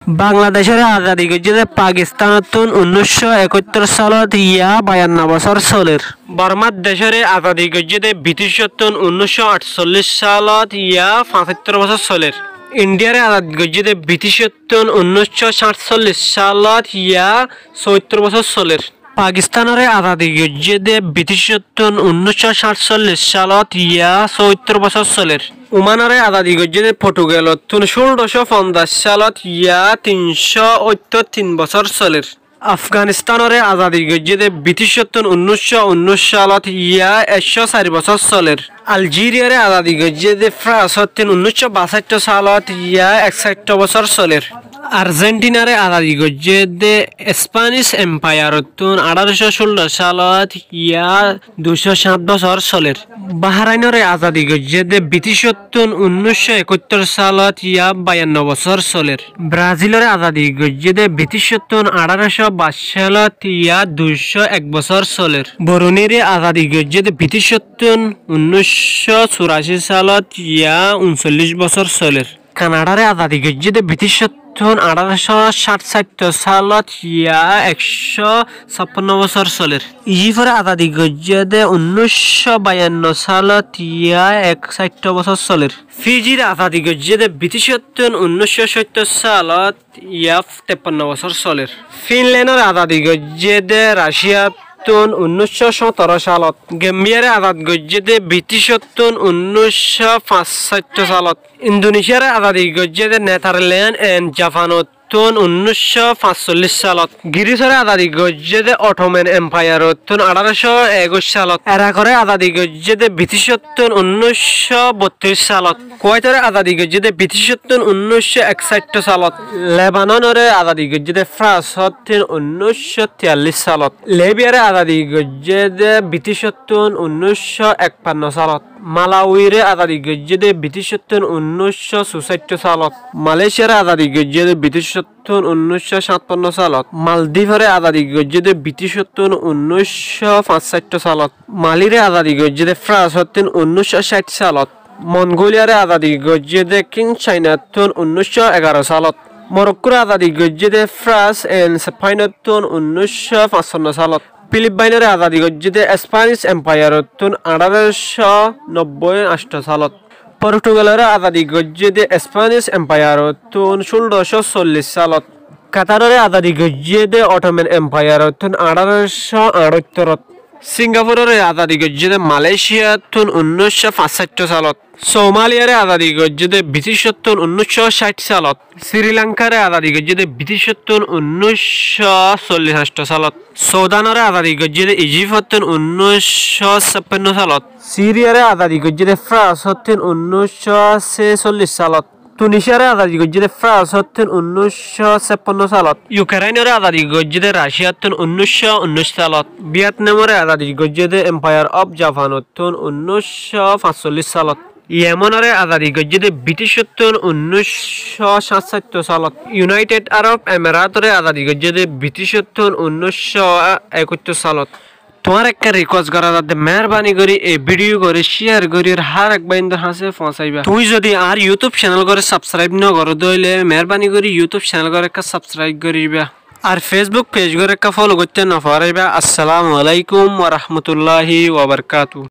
বাংলাদেশের আজাদি গজ্জে পাকিস্তানত 1971 সালত ইয়া 52 বছর চলের। বর্মার দেশের আজাদি গজ্জে ব্রিটিশত 1948 সালত ইয়া 75 বছর চলের। ইন্ডিয়ার আজাদি গজ্জে ব্রিটিশত 1947 সালত ইয়া 74 বছর চলের। পাকিস্তানের আজাদি গজ্জে ব্রিটিশত 1947 সালত ইয়া 74 বছর চলের। ওমানের আজাদি গজ্জে পর্তুগালত 1650 সালত ইয়া 373 বছর চলের। আফগানিস্তানের আজাদি গজ্জে ব্রিটিশত 1919 সালত ইয়া 104 বছর চলের। আলজেরিয়ার আজাদি গজ্জে ফ্রান্সত 1962 সালত ইয়া 61 বছর চলের। আর্জেন্টিনার আজাদি গজ্জে স্প্যানিশ এম্পায়ারত 1816 সালত ইয়া 207 বছর চলের। বাহরাইনের আজাদি গজ্জে ব্রিটিশত 1971 সালত ইয়া 52 বছর চলের। ব্রাজিলের আজাদি গজ্জে ব্রিটিশত 1822 সালত ইয়া 201 বছর চলের। বরুণের আজাদি গজ্জে ব্রিটিশত 1984 সালত ইয়া 39 বছর চলের। কানাডার আজাদি গজ্জে ব্রিটিশত 1867 সালত ইয়া 156 বছর চলের। ইজিপ্টের আজাদি গজ্জে 1952 সালত ইয়া 61 বছর চলের। ফিজির আজাদি গজ্জে ব্রিটিশত 1970 সালত ইয়া 53 বছর চলের। ফিনল্যান্ডের আজাদি গজ্জে রাশিয়া 1917 সালত। গেম্বিয়ার আজাদ গজ্জে ব্রিটিশত 1965 সালত। ইন্দোনেশিয়ার আজাদি গজ্জে নেদারল্যান্ড এন্ড জাপানত 1945 সালত। গ্রিসের আজাদি গজ্জে অটোমান এম্পায়ারত 1821 সালত। ইরাকের আজাদি গজ্জে ব্রিটিশত 1932 সালত। কুয়েতের আজাদি গজ্জে ব্রিটিশত 1961 সালত। লেবাননের আজাদি গজ্জে ফ্রান্সত 1943 সালত। লিবিয়ার আজাদি গজ্জে ব্রিটিশত 1951 সালত। মালাউইর আজাদি গজ্জে ব্রিটিশত 1964 সালত। মালয়েশিয়ার আজাদি গজ্জে ব্রিটিশত 1957 সালত। মালদ্বীপের আজাদি গজ্জে ব্রিটিশত 1965 সালত। মালির আজাদি গজ্জে ফ্রান্সত 1960 সালত। মঙ্গোলিয়ার আজাদি গজ্জে কিং চাইনাত 1911 সালত। মরক্কোর আজাদি গজ্জে ফ্রান্স এন্ড স্পেনত 1955 সালত। ফিলিপাইনের আজাদি গজ্জে স্প্যানিশ এম্পায়ারত 1898 সালত। পর্তুগালের আজাদি গজ্জে স্প্যানিশ এম্পায়ারত 1640 সালত। কাতারের আজাদি গজ্জে অটোমান এম্পায়ারত 1878। সিঙ্গাপুরের আজাদি গজ্জে মালয়েশিয়াত 1965 সালত। সোমালিয়ার আজাদি গজ্জে ব্রিটিশত 1960 সালত। শ্রীলঙ্কার আজাদি গজ্জে ব্রিটিশত 1948 সালত। সুদানের আজাদি গজ্জে ইজিপ্টত 1956 সালত। সিরিয়ার আজাদি গজ্জে ফ্রান্সত 1946 সালত। তুনিশিয়ার আজাদি গজ্জে ফ্রান্সত 1956 সালত। ইউক্রেনের আজাদি গজ্জে রাশিয়াত 1919 সালত। ভিয়েতনামের আজাদি গজ্জে এম্পায়ার অফ জাপানত 1945 সালত। ইয়েমেনের আজাদি গজ্জে ব্রিটিশত 1967 সালত। ইউনাইটেড আরব আমিরাতের আজাদি গজ্জে ব্রিটিশত 1971 সালত। তোমার একটা রিকোয়েস্ট করা যাতে মেহরবানি করে এই ভিডিও করে শেয়ার করি হার এক বাইন্দর হাসে পৌঁছাইবা। তুই যদি আর ইউটিউব চ্যানেল করে সাবস্ক্রাইব না করো তাহলে মেহরবানি করে ইউটিউব চ্যানেল করে একটা সাবস্ক্রাইব করিবা আর ফেসবুক পেজ করে একটা ফলো করতে না পারাইবা। আসসালামু আলাইকুম ওয়া রাহমাতুল্লাহি ওয়া বারাকাতুহু।